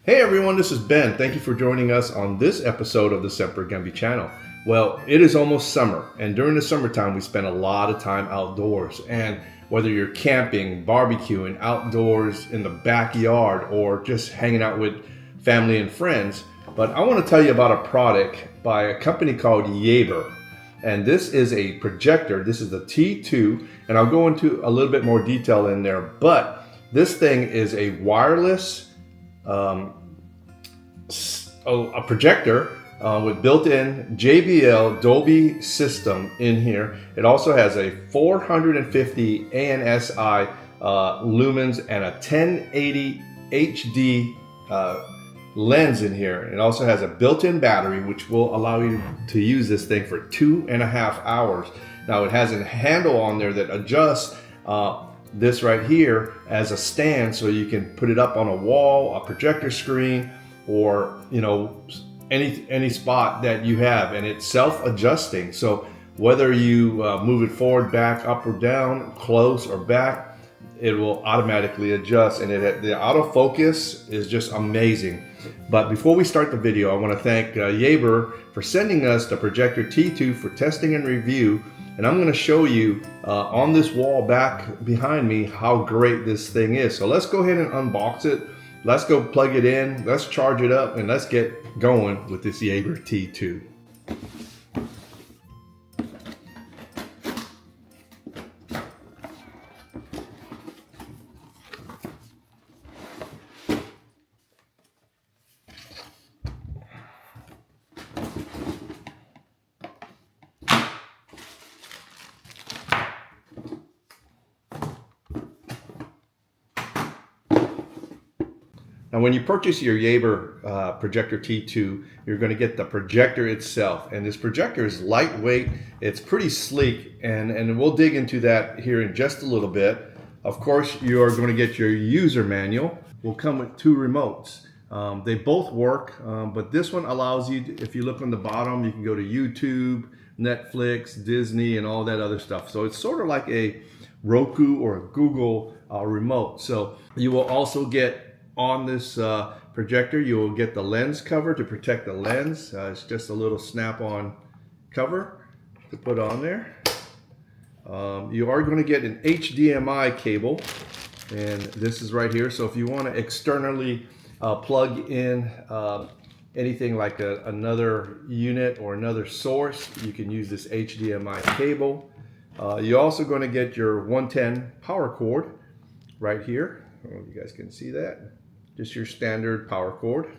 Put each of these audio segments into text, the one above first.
Hey everyone, this is Ben. Thank you for joining us on this episode of the Semper Gumby channel. Well, it is almost summer, and during the summertime we spend a lot of time outdoors. And whether you're camping, barbecuing, outdoors in the backyard, or just hanging out with family and friends, but I want to tell you about a product by a company called Yaber. And this is a projector. This is the T2, and I'll go into a little bit more detail in there, but this thing is a wireless a projector with built-in JBL Dolby system in here. It also has a 450 ANSI lumens and a 1080 HD lens in here. It also has a built-in battery which will allow you to use this thing for 2.5 hours. Now it has a handle on there that adjusts this right here as a stand, so you can put it up on a wall, a projector screen, or any spot that you have, and it's self-adjusting. So whether you move it forward, back, up or down, close or back, it will automatically adjust, and the autofocus is just amazing. But before we start the video, I want to thank Yaber for sending us the Projector T2 for testing and review. And I'm going to show you on this wall back behind me how great this thing is. So let's go ahead and unbox it. Let's go plug it in. Let's charge it up, and let's get going with this Yaber T2. Now, when you purchase your Yaber Projector T2, you're going to get the projector itself. And this projector is lightweight, it's pretty sleek, and we'll dig into that here in just a little bit. Of course, you are going to get your user manual. Will come with 2 remotes. They both work, but this one allows you, if you look on the bottom, you can go to YouTube, Netflix, Disney, and all that other stuff. So it's sort of like a Roku or a Google remote. So you will also get on this projector, you will get the lens cover to protect the lens. It's just a little snap-on cover to put on there. You are going to get an HDMI cable, and this is right here. So if you want to externally plug in anything like another unit or another source, you can use this HDMI cable. You're also going to get your 110 power cord right here. I don't know if you guys can see that. Just your standard power cord.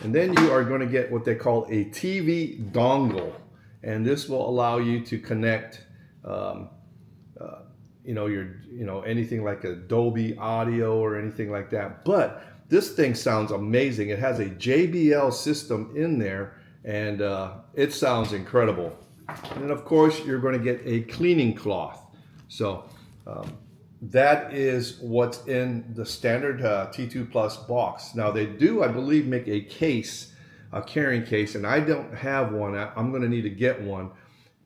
And then you are going to get what they call a TV dongle. And this will allow you to connect anything like a Dolby audio or anything like that. But this thing sounds amazing. It has a JBL system in there, and it sounds incredible. And then of course you're going to get a cleaning cloth. So that is what's in the standard T2 Plus box. Now they do, I believe, make a case, a carrying case, and I don't have one. I'm going to need to get one,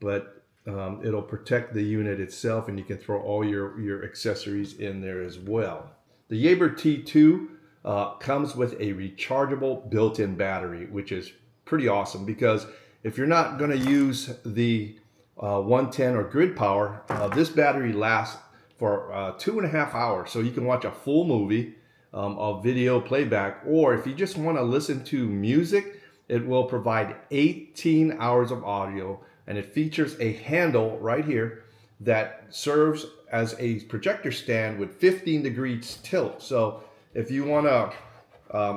but it'll protect the unit itself, and you can throw all your accessories in there as well. The Yaber T2 comes with a rechargeable built-in battery, which is pretty awesome, because if you're not going to use the 110 or grid power, this battery lasts for 2.5 hours. So you can watch a full movie of video playback, or if you just want to listen to music, it will provide 18 hours of audio, and it features a handle right here that serves as a projector stand with 15 degrees tilt. So if you want to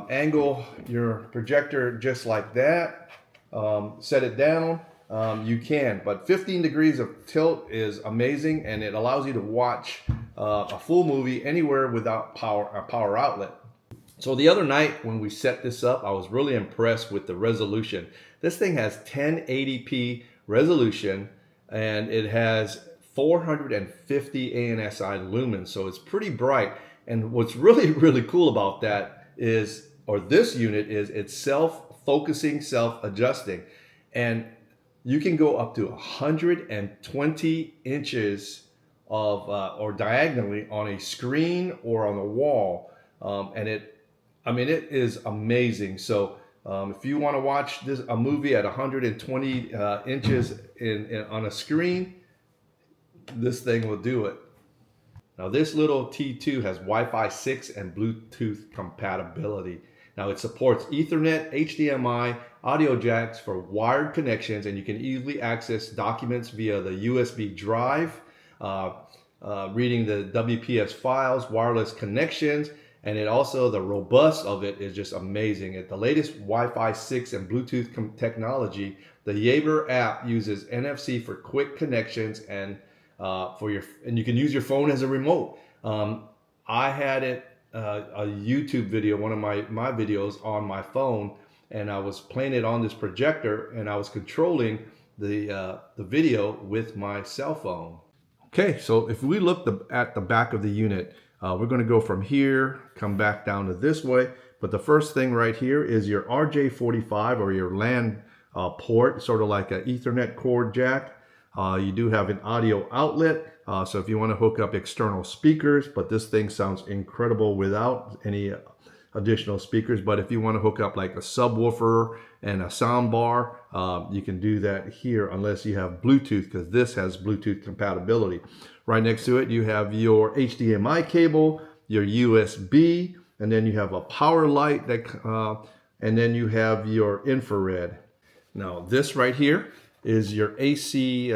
angle your projector just like that, set it down, you can, but 15 degrees of tilt is amazing, and it allows you to watch a full movie anywhere without a power outlet. So the other night when we set this up, I was really impressed with the resolution. This thing has 1080p resolution, and it has 450 ANSI lumens, so it's pretty bright. And what's really cool about that is, or this unit is, it's self-focusing, self-adjusting, and you can go up to 120 inches of or diagonally on a screen or on a wall, and it I mean, it is amazing. So if you want to watch a movie at 120 inches on a screen, this thing will do it. Now this little T2 has Wi-Fi 6 and Bluetooth compatibility. Now it supports Ethernet, HDMI, audio jacks for wired connections, and you can easily access documents via the USB drive, reading the WPS files, wireless connections, and it also, the robust of it is just amazing. At the latest Wi-Fi 6 and Bluetooth technology, the Yaber app uses NFC for quick connections and you can use your phone as a remote. I had a YouTube video, one of my videos on my phone, and I was playing it on this projector, and I was controlling the video with my cell phone. Okay, so if we look at the back of the unit, we're going to go from here, come back down to this way. But the first thing right here is your RJ45 or your LAN port, sort of like an Ethernet cord jack. You do have an audio outlet, so if you want to hook up external speakers, but this thing sounds incredible without any additional speakers. But if you want to hook up like a subwoofer and a sound bar, you can do that here unless you have Bluetooth, because this has Bluetooth compatibility. Right next to it, you have your HDMI cable, your USB, and then you have a power light that, and then you have your infrared. Now this right here is your AC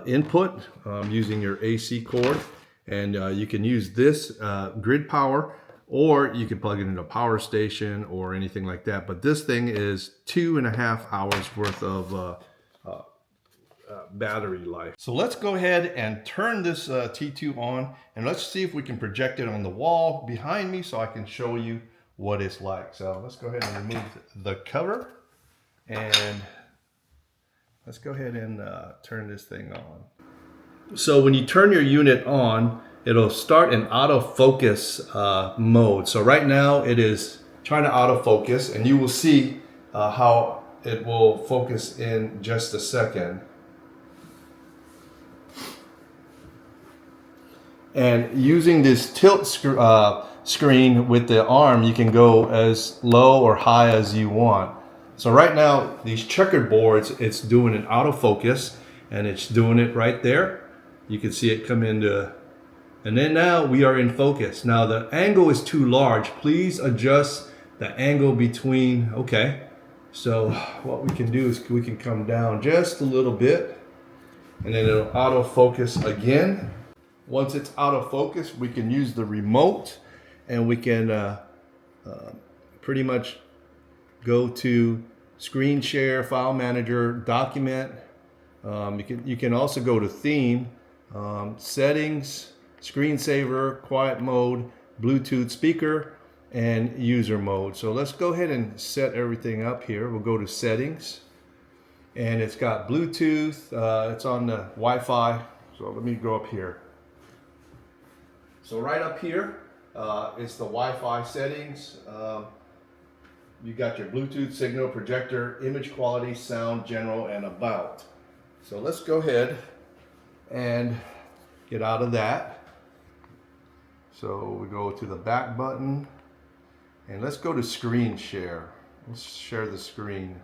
input using your AC cord, and you can use this grid power, or you can plug it into a power station or anything like that. But this thing is 2.5 hours worth of battery life. So let's go ahead and turn this T2 on, and let's see if we can project it on the wall behind me so I can show you what it's like. So let's go ahead and remove the cover, and let's go ahead and turn this thing on. So when you turn your unit on, it'll start in autofocus mode. So right now it is trying to autofocus, and you will see how it will focus in just a second. And using this tilt screen with the arm, you can go as low or high as you want. So right now, these checkered boards, it's doing an autofocus, and it's doing it right there. You can see it come into, and then now we are in focus. Now the angle is too large. Please adjust the angle between, okay. So what we can do is we can come down just a little bit, and then it'll autofocus again. Once it's out of focus, we can use the remote, and we can pretty much go to screen share, file manager, document. You can also go to theme, settings, screensaver, quiet mode, Bluetooth speaker, and user mode. So let's go ahead and set everything up here. We'll go to settings, and it's got Bluetooth. It's on the Wi-Fi. So let me go up here. So right up here is the Wi-Fi settings. You got your Bluetooth signal, projector, image quality, sound, general, and about. So let's go ahead and get out of that. So we go to the back button, and let's go to screen share. Let's share the screen.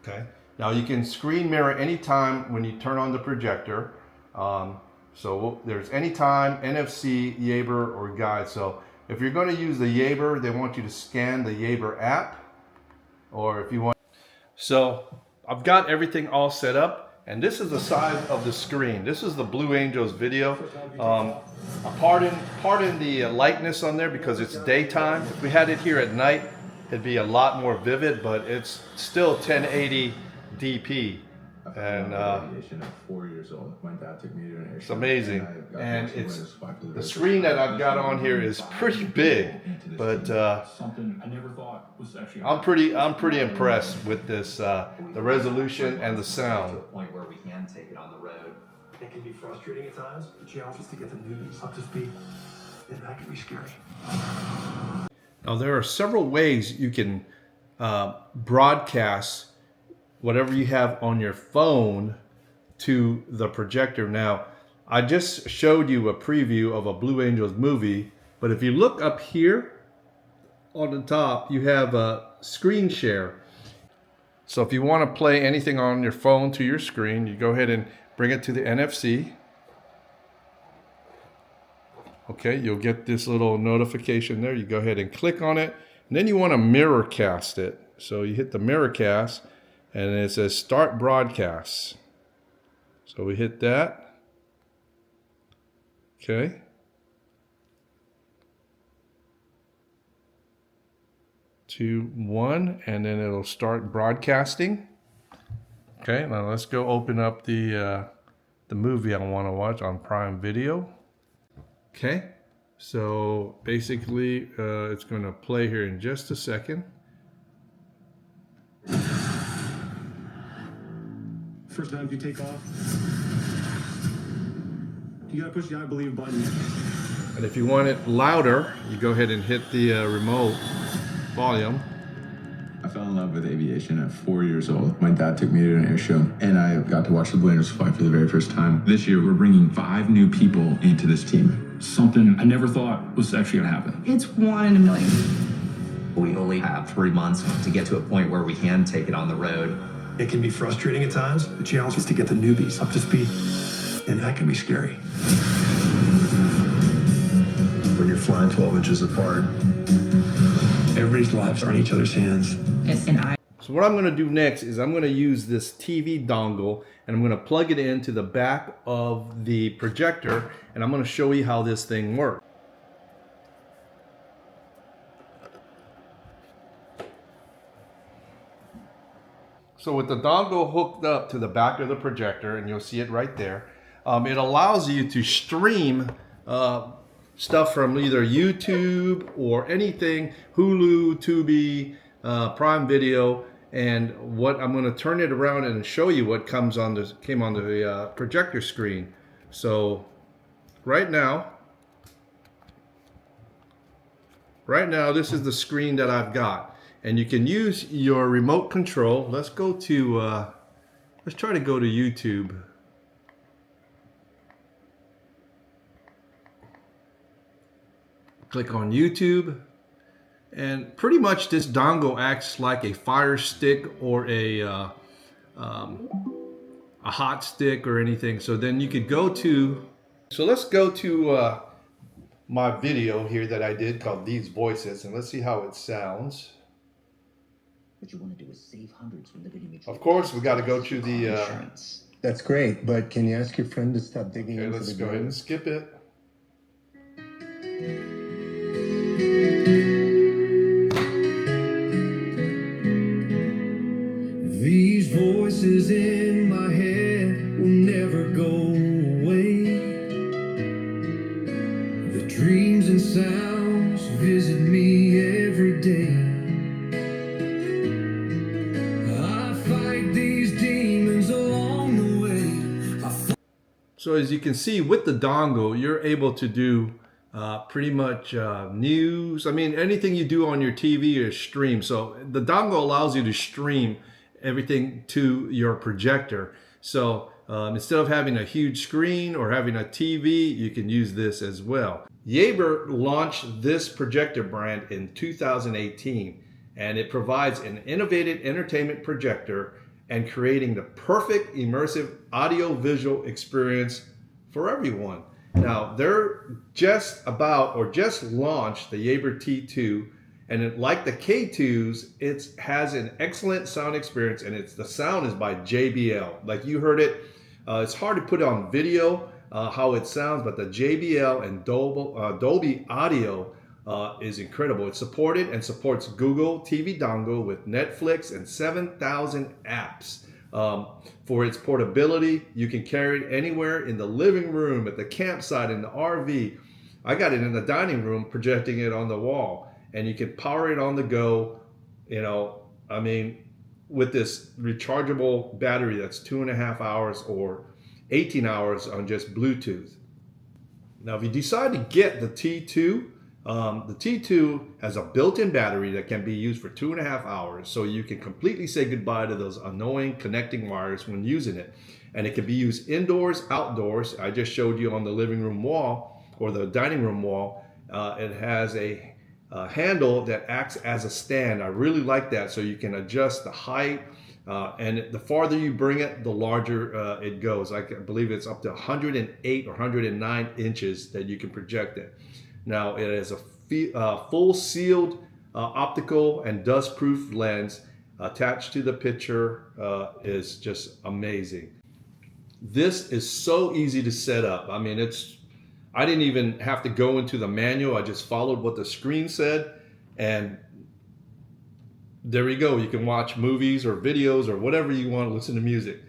Okay. Now you can screen mirror anytime when you turn on the projector. So there's anytime, NFC, Yaber, or guide. So if you're going to use the Yaber, they want you to scan the Yaber app, or if you want. So I've got everything all set up, and this is the size of the screen. This is the Blue Angels video. Pardon the lightness on there because it's daytime. If we had it here at night, it'd be a lot more vivid, but it's still 1080 DP. And 4 years old. My dad took me to an it's amazing, and it's the screen that I've got on here is pretty big, but something I never thought was actually. I'm pretty impressed with this, the resolution and the sound. To a point where we can take it on the road. It can be frustrating at times, the challenge is to get the news up to speed, and that can be scary. Now there are several ways you can broadcast whatever you have on your phone to the projector. Now, I just showed you a preview of a Blue Angels movie, but if you look up here on the top, you have a screen share. So if you want to play anything on your phone to your screen, you go ahead and bring it to the NFC. Okay, you'll get this little notification there. You go ahead and click on it, and then you want to mirror cast it. So you hit the mirror cast, and it says start broadcast. So we hit that. Okay. Two, one, and then it'll start broadcasting. Okay, now let's go open up the movie I want to watch on Prime Video. Okay, so basically it's going to play here in just a second. First time you take off, you gotta push the I believe button. And if you want it louder, you go ahead and hit the remote volume. I fell in love with aviation at 4 years old. My dad took me to an air show, and I got to watch the Blue Angels fly for the very first time. This year, we're bringing 5 new people into this team. Something I never thought was actually gonna happen. It's 1 in a million. We only have 3 months to get to a point where we can take it on the road. It can be frustrating at times. The challenge is to get the newbies up to speed, and that can be scary. When you're flying 12 inches apart, everybody's lives are in each other's hands. So what I'm going to do next is I'm going to use this TV dongle, and I'm going to plug it into the back of the projector, and I'm going to show you how this thing works. So with the dongle hooked up to the back of the projector, and you'll see it right there, it allows you to stream stuff from either YouTube or anything, Hulu, Tubi, Prime Video, and what I'm going to turn it around and show you what came on the projector screen. So right now, this is the screen that I've got. And you can use your remote control. Let's go to, let's try to go to YouTube. Click on YouTube. And pretty much this dongle acts like a Fire Stick or a hot stick or anything. So then you could go to, so let's go to my video here that I did called These Voices, and let's see how it sounds. What you want to do is save hundreds when living in Of course, we got to go to the. insurance. That's great, but can you ask your friend to stop digging Okay, into let's the go ahead and grave? skip it. These voices in my head will never go away. The dreams and sounds visit me every day. I fight these demons along the way. So as you can see with the dongle, you're able to do pretty much news. I mean, anything you do on your TV is stream. So the dongle allows you to stream everything to your projector. So instead of having a huge screen or having a TV, you can use this as well. Yaber launched this projector brand in 2018, and it provides an innovative entertainment projector and creating the perfect immersive audio-visual experience for everyone. Now, they're just launched the Yaber T2, and like the K2s, it has an excellent sound experience, and the sound is by JBL. Like you heard it, it's hard to put on video how it sounds, but the JBL and Dolby Audio is incredible. It's supported and supports Google TV dongle with Netflix and 7,000 apps. For its portability, you can carry it anywhere in the living room, at the campsite, in the RV. I got it in the dining room, projecting it on the wall, and you can power it on the go. You know, I mean, with this rechargeable battery that's 2.5 hours or 18 hours on just Bluetooth. Now, if you decide to get the T2, the T2 has a built-in battery that can be used for 2.5 hours, so you can completely say goodbye to those annoying connecting wires when using it. and it can be used indoors, outdoors. I just showed you on the living room wall or the dining room wall. It has a handle that acts as a stand. I really like that, so you can adjust the height, and the farther you bring it, the larger it goes. I believe it's up to 108 or 109 inches that you can project it. Now it is a full sealed optical and dust-proof lens attached to the picture. Is just amazing. This is so easy to set up. I mean, I didn't even have to go into the manual. I just followed what the screen said, and there you go. You can watch movies or videos or whatever you want to listen to music.